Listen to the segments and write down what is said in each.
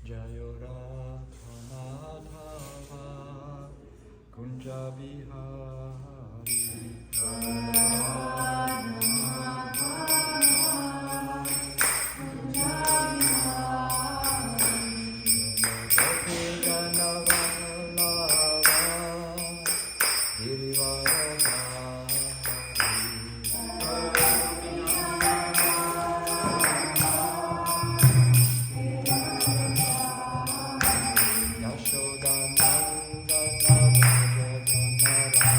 Jayo Radha Madhava Kunja Bihari Yashoda Nandana Raja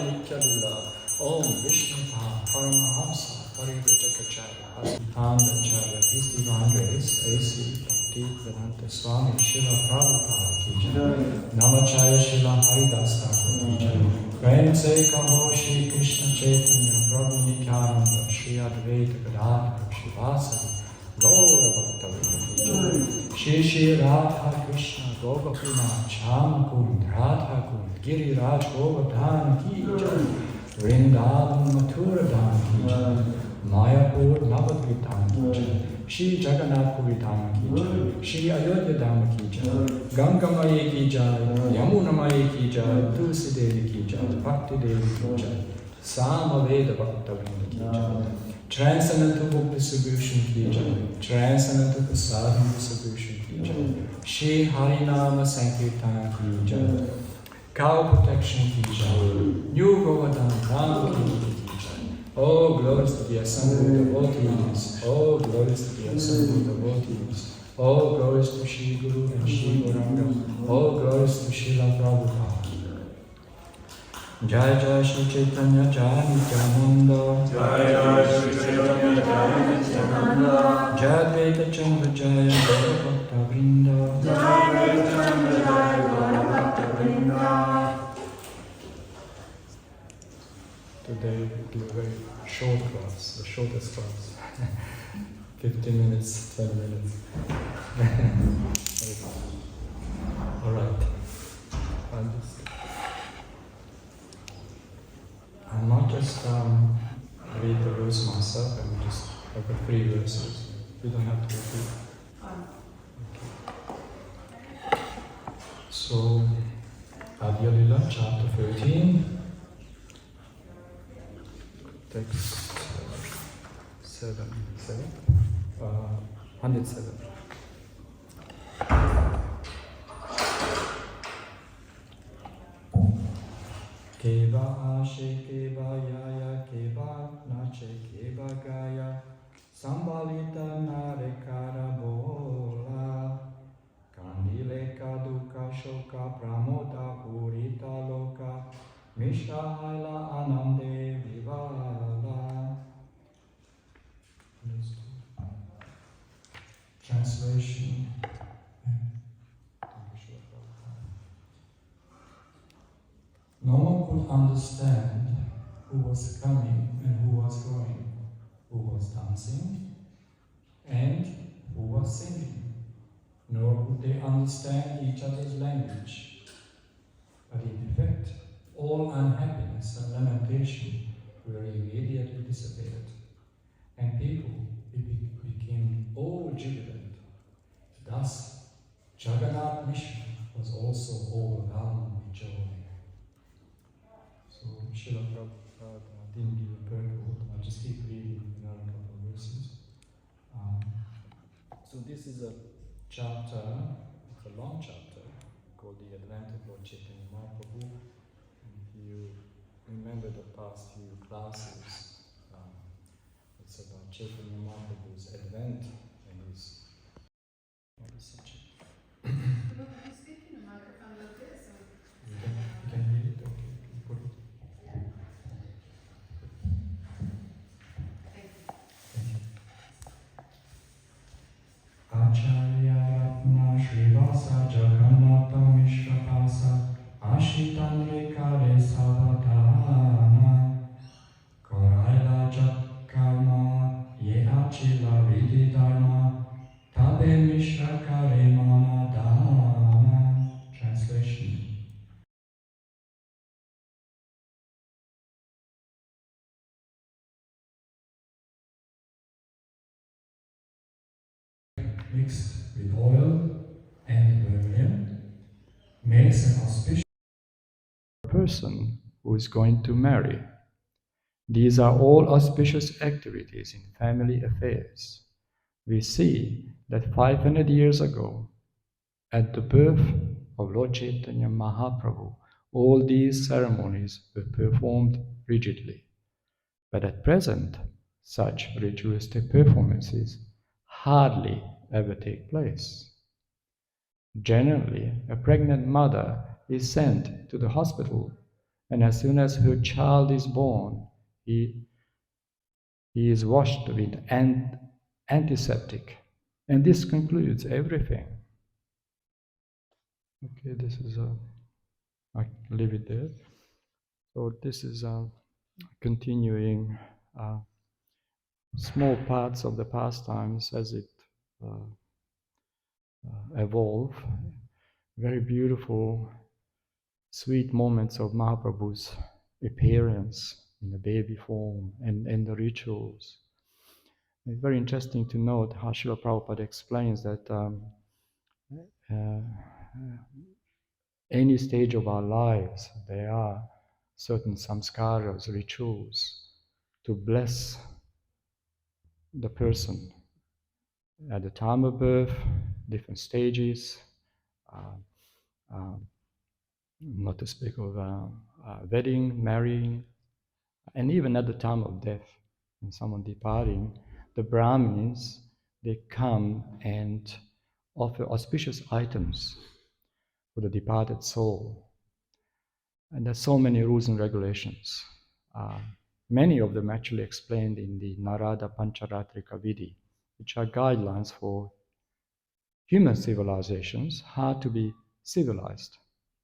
Adi-lila. Om Vishnu Paramahamsa Parivrajakacharya Asitandacharya His Divine Grace A.C. Bhaktivedanta Swami Srila Prabhupada Ki Jai Namacharya Srila Haridas Thakur Ki Jai Prem Se Kaho Shri Krishna Chaitanya Prabhu Nityananda Shri Advaita Gadadhar Shivasari Gaura Bhaktavrinda Ki Jai Shri Shri Radha Krishna Gopina Cham Kund Radha Kund Giri Raj Govardhan Ki Jai Vrindavan Mathura Dham Ki Jai Mayapur Navadvitam Ki Jai Shri Jagannath Puri Dham Ki Jai Shri Ayodhya Dham Ki Jai Ganga Maya Ki Jai Yamuna Maya Ki Jai Tulsi Devi Ki Jai Bhakti Devi Ki Jai Samaveda Bhaktavrinda Ki Jai Transcendental Book Distribution Ki Jai Transcendental Prasadam Distribution Ki Jai Shri Harinama Sankirtan Ki Jai Cow Protection Ki Jai New Govardhana Temple Ki Jai. Oh, glories to the assembled devotees. Oh, glories to the assembled devotees. Oh, glories to Shri Guru and Shri Gauranga. Oh, glories to Srila Prabhupada. Jai Jai Shri Chaitanya Jai Nityananda. Jai Jai Shri Chaitanya Jai Nityananda. Jai Advaita Chandra Jai Gaura Bhakta Vrinda. Jai Advaita Chandra Jai Gaura Bhakta Vrinda. Today we do a very short class, the shortest class. 15 minutes, 20 minutes. Alright. I'm not just read the verse myself, I've got 3 verses. You don't have to repeat. Okay. So, Adi-lila, chapter 13. Text 107. Keva ashe keva yaya keva nache keva gaya sambalita nare karabola kandile kaduka shoka pramoda urita loka mishra haila anande vivala. Translation. No one could understand who was coming and who was going, who was dancing and who was singing, nor could they understand each other's language. But in effect, all unhappiness and lamentation were immediately dissipated, and people became all jubilant. Thus, Jagannath Mishra was also overwhelmed with joy. So, Srila Prabhupada didn't give a purport. I'll just keep reading another couple of verses. So this is a chapter, it's a long chapter, called the Advent of Lord Chaitanya Mahaprabhu. If you remember the past few classes, it's about Chaitanya Mahaprabhu's advent and his message. Could you speak in a microphone like this? You can hear it? Okay, put it. Acharya Ratna Srivasa Jagannatha Mishra Pasa Ashitandrikare Savatana Koraila Jat Karma Ye Achila Vidhi Dharma Tabe Mishra Kare Mana Dana. Translation. Mixed with oil and vermilion makes an auspicious person who is going to marry. These are all auspicious activities in family affairs. We see that 500 years ago, at the birth of Lord Chaitanya Mahaprabhu, all these ceremonies were performed rigidly. But at present, such ritualistic performances hardly ever take place. Generally, a pregnant mother is sent to the hospital And as soon as her child is born, he is washed with antiseptic. And this concludes everything. Okay, this is I leave it there. So this is continuing small parts of the pastimes as it uh, evolve. Very beautiful, sweet moments of Mahaprabhu's appearance in the baby form and the rituals. It's very interesting to note how Srila Prabhupada explains that uh, any stage of our lives, there are certain samskaras, rituals, to bless the person at the time of birth, different stages, uh, uh, not to speak of wedding, marrying, and even at the time of death, when someone departing, the Brahmins, they come and offer auspicious items for the departed soul. And there's so many rules and regulations. Many of them actually explained in the Narada Pancharatrika Vidhi, which are guidelines for human civilizations, how to be civilized,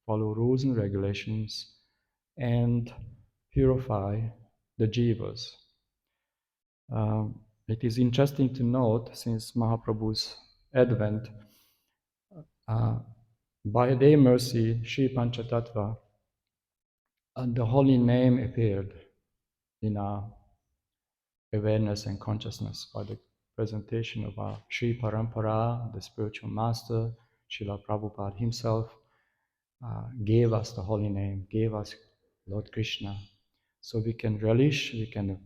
follow rules and regulations, and purify the jivas. It is interesting to note, since Mahaprabhu's advent, by their mercy, Sri Panchatattva, the holy name appeared in our awareness and consciousness by the presentation of our Sri Parampara, the spiritual master, Srila Prabhupada himself, gave us the holy name, gave us Lord Krishna. So we can relish, we can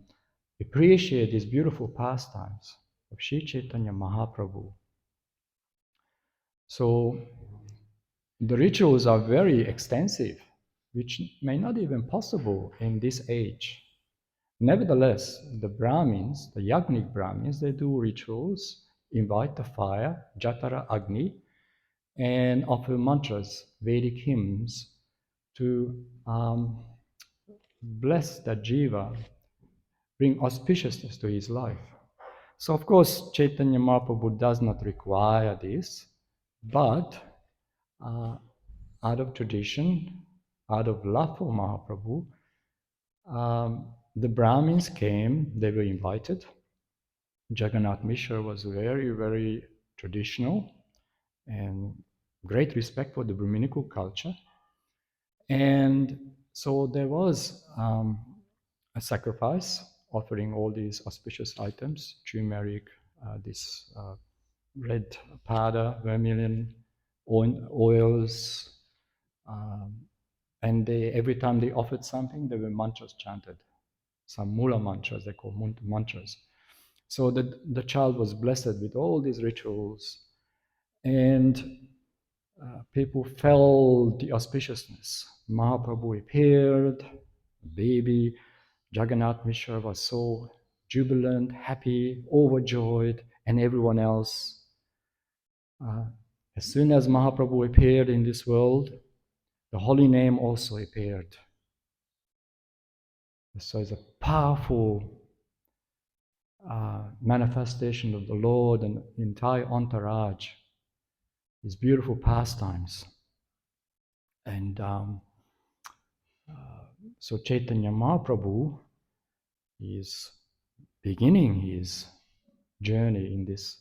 appreciate these beautiful pastimes of Sri Chaitanya Mahaprabhu. So the rituals are very extensive, which may not even possible in this age. Nevertheless, the Brahmins, the Yagnik Brahmins, they do rituals, invite the fire, Jatara Agni, and offer mantras, Vedic hymns, to bless that jiva, bring auspiciousness to his life. So, of course, Chaitanya Mahaprabhu does not require this, but out of tradition, out of love for Mahaprabhu, the Brahmins came, they were invited. Jagannath Mishra was very, very traditional and great respect for the Brahminical culture. And so there was a sacrifice offering all these auspicious items, turmeric, this red powder, vermilion, oils, and every time they offered something, there were mantras chanted, some mula mantras, they call mantras. So the child was blessed with all these rituals, and people felt the auspiciousness. Mahaprabhu appeared, baby. Jagannath Mishra was so jubilant, happy, overjoyed, and everyone else. As soon as Mahaprabhu appeared in this world, the holy name also appeared. So it's a powerful manifestation of the Lord and the entire entourage, these beautiful pastimes. And so Chaitanya Mahaprabhu is beginning his journey in this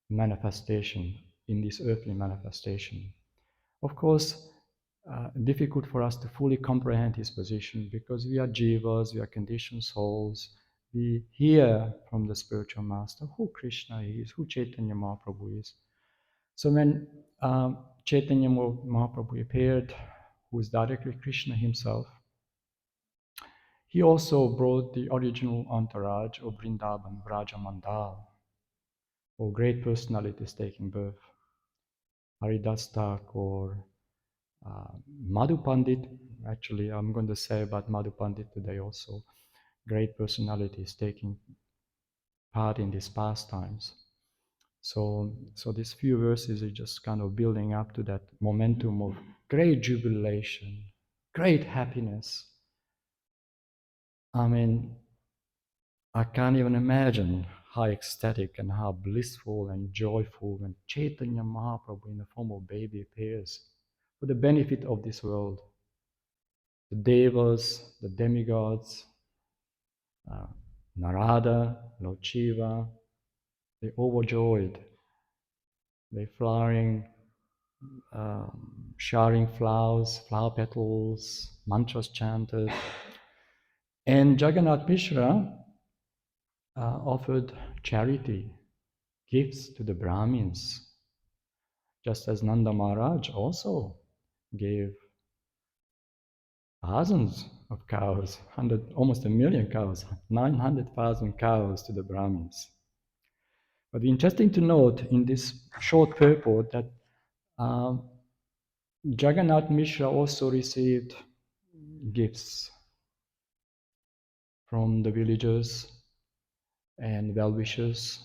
manifestation, in this earthly manifestation. Of course, difficult for us to fully comprehend his position because we are jivas, we are conditioned souls. We hear from the spiritual master who Krishna is, who Chaitanya Mahaprabhu is. So when Chaitanya Mahaprabhu appeared, who is directly Krishna himself, he also brought the original entourage of Vrindavan, Vraja Mandal, or great personalities taking birth. Haridas Thakur, Madhu Pandit, actually I'm going to say about Madhu Pandit today also, great personalities taking part in these pastimes. So these few verses are just kind of building up to that momentum of great jubilation, great happiness. I mean, I can't even imagine how ecstatic and how blissful and joyful when Chaitanya Mahaprabhu in the form of baby appears for the benefit of this world. The devas, the demigods, Narada, Lord Shiva, they're overjoyed. They're flowering, showering flowers, flower petals, mantras chanted. And Jagannath Mishra offered charity, gifts to the Brahmins, just as Nanda Maharaj also gave thousands of cows, almost 1,000,000 cows, 900,000 cows to the Brahmins. But interesting to note in this short purport that Jagannath Mishra also received gifts from the villagers and well-wishers,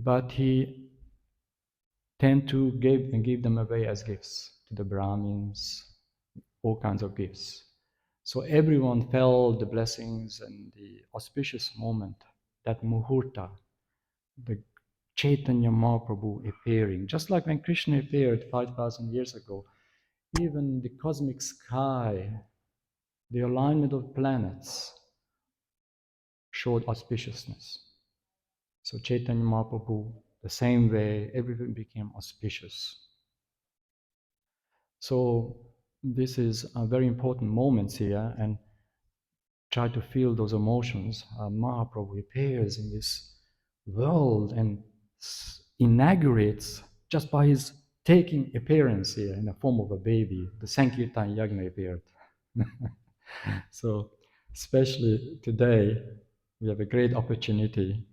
but he tend to give them away as gifts to the Brahmins, all kinds of gifts. So everyone felt the blessings and the auspicious moment, that muhurta, the Chaitanya Mahaprabhu appearing, just like when Krishna appeared 5,000 years ago. Even the cosmic sky, the alignment of planets showed auspiciousness. So Chaitanya Mahaprabhu, the same way, everything became auspicious. So this is a very important moment here, and try to feel those emotions. Mahaprabhu appears in this world and inaugurates, just by his taking appearance here in the form of a baby, the Sankirtan Yagna appeared. So especially today, we have a great opportunity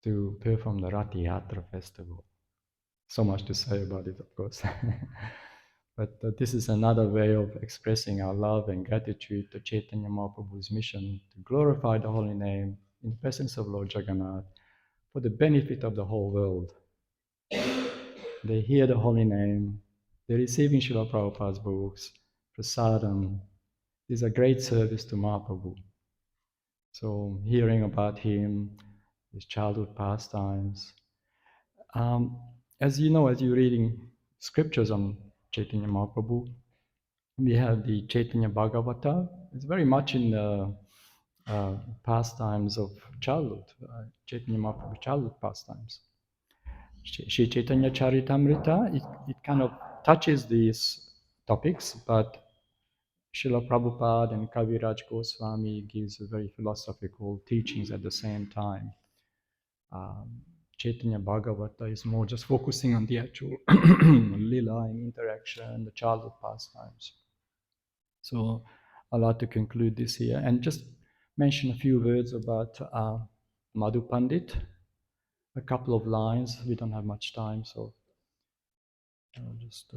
to perform the Rath Yatra festival. So much to say about it, of course. But this is another way of expressing our love and gratitude to Chaitanya Mahaprabhu's mission to glorify the holy name in the presence of Lord Jagannath for the benefit of the whole world. They hear the holy name, they're receiving Srila Prabhupada's books, prasadam. This is a great service to Mahaprabhu. So hearing about him, his childhood pastimes. As you know, as you're reading scriptures on Chaitanya Mahaprabhu, we have the Chaitanya Bhagavata. It's very much in the pastimes of childhood, Chaitanya Mahaprabhu childhood pastimes. Shri Chaitanya Caritamrita, it kind of touches these topics, but Srila Prabhupada and Kaviraj Goswami gives very philosophical teachings at the same time. Chaitanya Bhagavata is more just focusing on the actual lila and interaction, the childhood pastimes. So I'd like to conclude this here and just mention a few words about Madhu Pandit, a couple of lines. We don't have much time, so I'll just...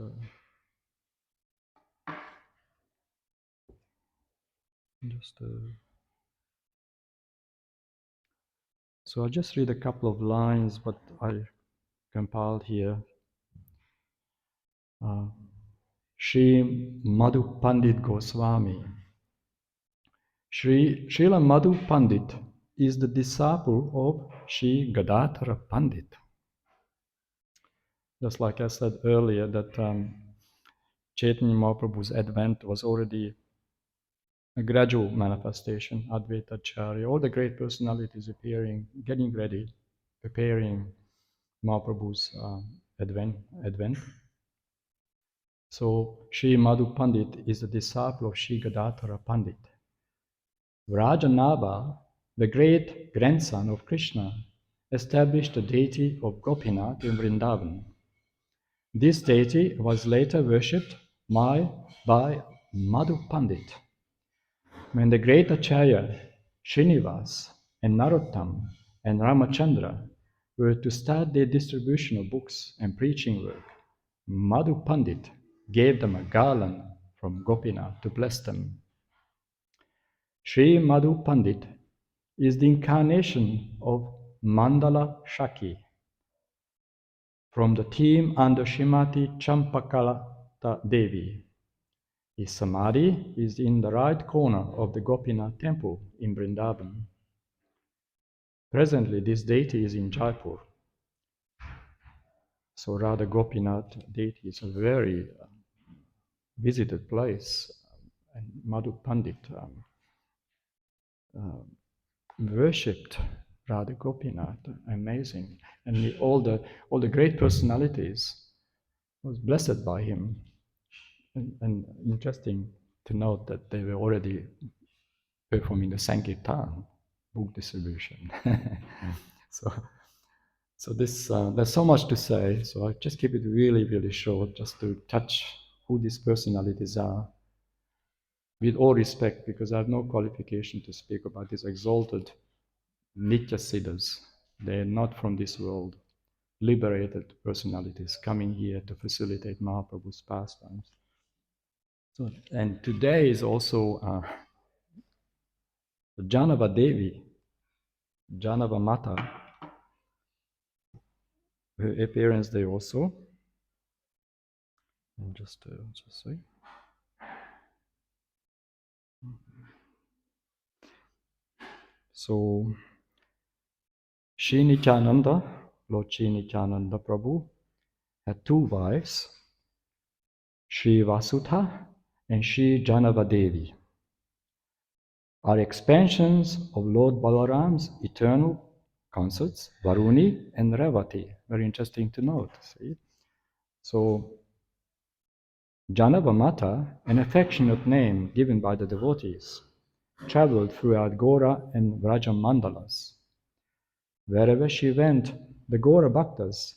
So I'll just read a couple of lines, what I compiled here. Sri Madhu Pandit Goswami. Srila Madhu Pandit is the disciple of Sri Gadadhara Pandit. Just like I said earlier, that Chaitanya Mahaprabhu's advent was already a gradual manifestation, Advaita Acharya, all the great personalities appearing, getting ready, preparing Mahaprabhu's advent. So Sri Madhu Pandit is a disciple of Sri Gadadhara Pandit. Vrajanabha, the great grandson of Krishna, established the deity of Gopinath in Vrindavan. This deity was later worshipped by Madhu Pandit. When the great Acharya, Srinivas and Narottam and Ramachandra were to start their distribution of books and preaching work, Madhu Pandit gave them a garland from Gopinath to bless them. Sri Madhu Pandit is the incarnation of Mandala Shaki from the team under Srimati Champakala Mata Devi. His samadhi is in the right corner of the Gopinath Temple in Vrindavan. Presently, this deity is in Jaipur. So Radha Gopinath deity is a very visited place. And Madhu Pandit worshipped Radha Gopinath, amazing. And all the great personalities was blessed by him. And interesting to note that they were already performing the Sankirtan, book distribution. so this there's so much to say. So I just keep it really, really short, just to touch who these personalities are, with all respect, because I have no qualification to speak about these exalted Nitya Siddhas. They're not from this world, liberated personalities coming here to facilitate Mahaprabhu's pastimes. So, and today is also Janava Devi, Janava Mata, her appearance day also. And just say. So, Shri Nityananda, Lord Shri Nityananda Prabhu, had two wives, Shri Vasudha and Shri Janava Devi, are expansions of Lord Balaram's eternal consorts, Varuni and Revati. Very interesting to note. See? So, Janava Mata, an affectionate name given by the devotees, traveled throughout Gora and Vraja Mandalas. Wherever she went, the Gora Bhaktas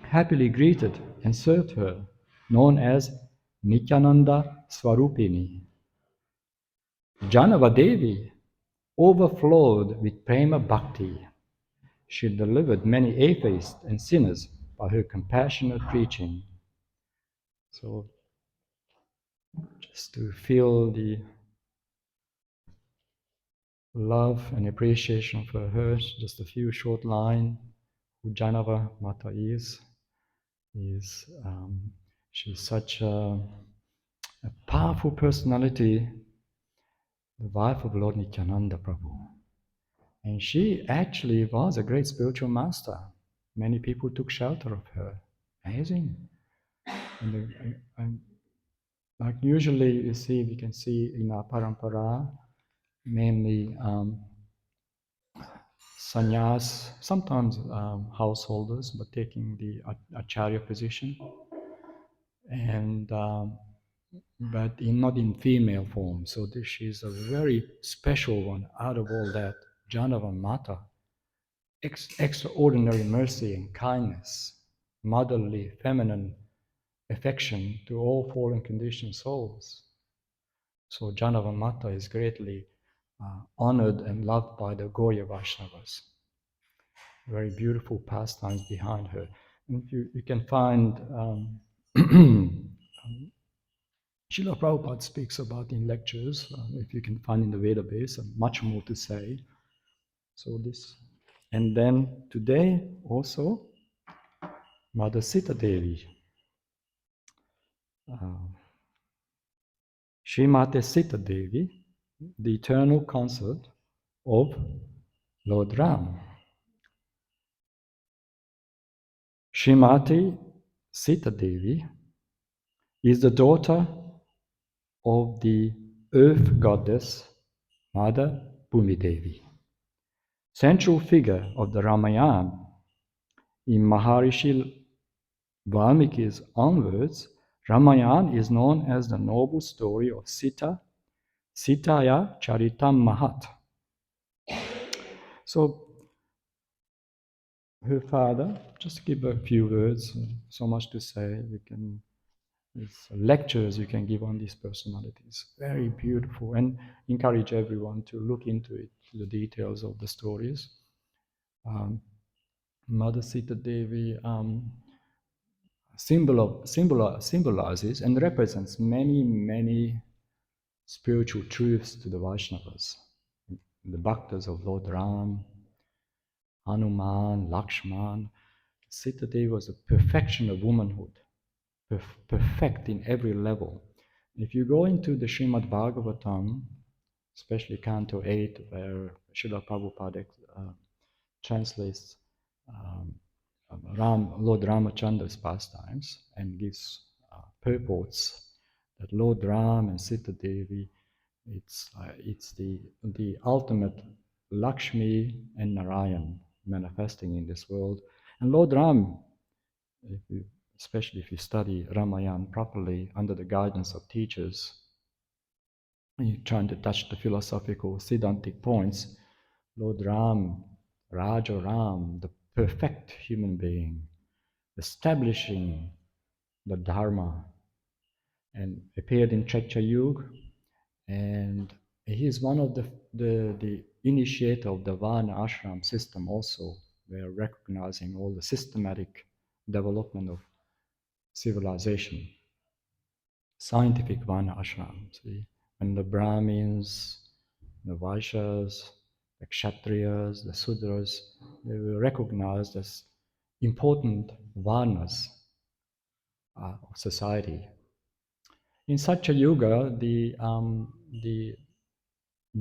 happily greeted and served her, known as Nityananda Swarupini. Janava Devi overflowed with prema bhakti. She delivered many atheists and sinners by her compassionate preaching. So, just to feel the love and appreciation for her, just a few short lines. Who Janava Mata is she's such a powerful personality, the wife of Lord Nityananda Prabhu. And she actually was a great spiritual master. Many people took shelter of her. Amazing. And like usually we can see in our parampara, mainly sannyas, sometimes householders, but taking the acharya position, and but not in female form. So this is a very special one out of all that. Janava Mata, extraordinary mercy and kindness, motherly, feminine affection to all fallen conditioned souls. So Janava Mata is greatly honored and loved by the Gaudiya Vaishnavas. Very beautiful pastimes behind her. And you can find Srila Prabhupada speaks about in lectures, if you can find in the database, much more to say. So this, and then today also, Mother Sita Devi, Srimati Sita Devi, the eternal consort of Lord Ram. Srimati Sita Devi is the daughter of the earth goddess Mother Bhumi Devi, central figure of the Ramayana. In Maharishi Valmiki's own words, Ramayana is known as the noble story of Sita, Chaitanya Caritamrita. So, her father, just give a few words, so much to say. There's lectures you can give on these personalities. Very beautiful, and encourage everyone to look into it, the details of the stories. Mother Sita Devi symbolizes and represents many spiritual truths to the Vaishnavas. The bhaktas of Lord Ram, Hanuman, Lakshman. Sita Devi was the perfection of womanhood. perfect in every level. If you go into the Srimad Bhagavatam, especially Canto 8, where Srila Prabhupada translates um, Lord Ramachandra's pastimes and gives purports that Lord Ram and Sita Devi, it's the ultimate Lakshmi and Narayan manifesting in this world. And Lord Ram, especially if you study Ramayana properly under the guidance of teachers, and you're trying to touch the philosophical Siddhantic points, Lord Ram, Raja Ram, the perfect human being, establishing the Dharma, and appeared in Chaitya Yuga, and he is one of the initiator of the Varna Ashram system also. We are recognizing all the systematic development of civilization, scientific Varna Ashram. See, when the Brahmins, the Vaishyas, the Kshatriyas, the Sudras, they were recognized as important Varnas of society. In such a yuga, the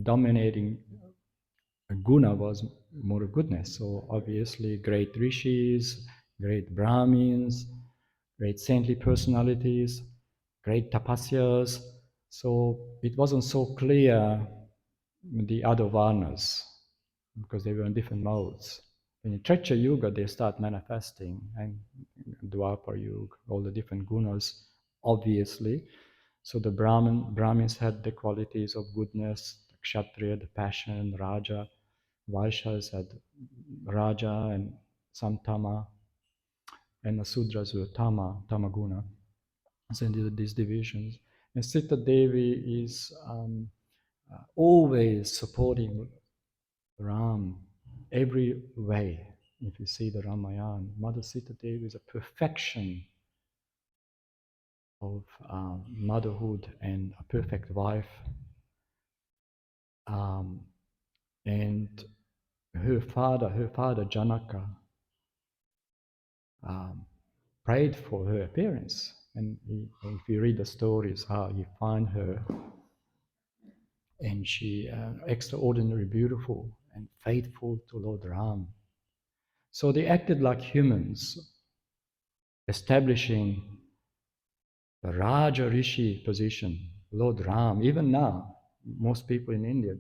dominating guna was more goodness. So obviously, great rishis, great brahmins, great saintly personalities, great tapasyas. So it wasn't so clear the other varnas because they were in different modes. In Trecha Yuga, they start manifesting, and Dwapar Yuga, all the different gunas, obviously. So the Brahmins had the qualities of goodness, the Kshatriya, the passion, Raja. Vaishyas had Raja and some Tama, and the Sudras were Tamaguna. So these divisions. And Sita Devi is always supporting Ram every way. If you see the Ramayana, Mother Sita Devi is a perfection of motherhood and a perfect wife. And her father Janaka, prayed for her appearance. And if you read the stories, how he found her, and she extraordinarily beautiful and faithful to Lord Ram. So they acted like humans, establishing the Raja Rishi position, Lord Ram. Even now, most people in India,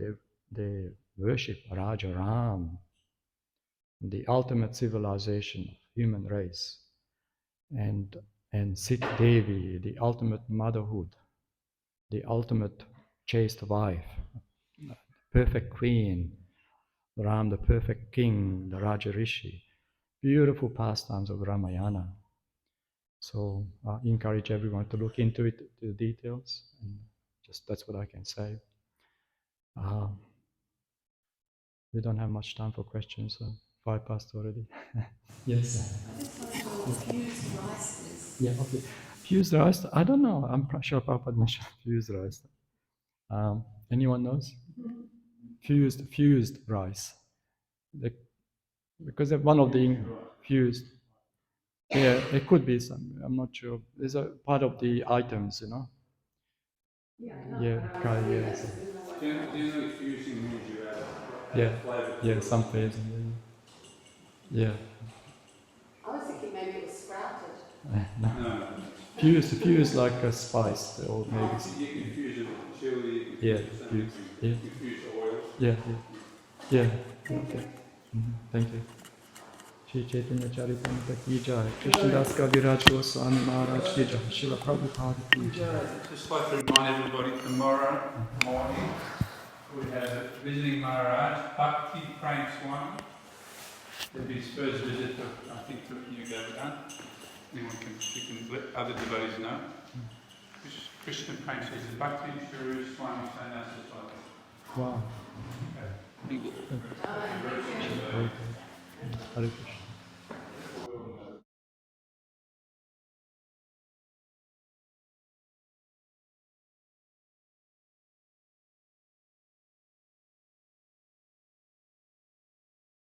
they worship Raja Ram, the ultimate civilization of human race, and Sita Devi, the ultimate motherhood, the ultimate chaste wife, perfect queen, Ram, the perfect king, the Raja Rishi. Beautiful pastimes of Ramayana. So I encourage everyone to look into it, the details, and just that's what I can say. We don't have much time for questions, so 5 past already. Yes. I just want to know what fused rice is. Yeah, okay. Fused rice, I don't know. I'm sure Prabhupada mentioned fused rice. Anyone knows? Fused rice. Because one of the fused. Yeah, it could be some. I'm not sure. It's a part of the items, you know. Yeah, Yeah, yeah. Do you know fusing means you add flavour to Yeah, it? some flavors. Yeah. I was thinking maybe it was sprouted. No. Fused like a spice, or maybe. You can fuse it with chili, you can Yeah, fuse it fused. you Yeah. can fuse oils. Yeah. Okay. Thank you. Shri Chaitanya Caritamrita ki jai. Krishnadas Kaviraj Goswami Maharaj ki jai. Srila Prabhupada ki jai. Just like to remind everybody, tomorrow morning we have a visiting Maharaj, Bhakti Prem Swami. It'll be his first visit to, I think, to New Govardhana. You can let other devotees know. Krishna Prem says the Bhakti Shri Swami Sannyasa Swami. Wow. Thank you. Hare Krishna.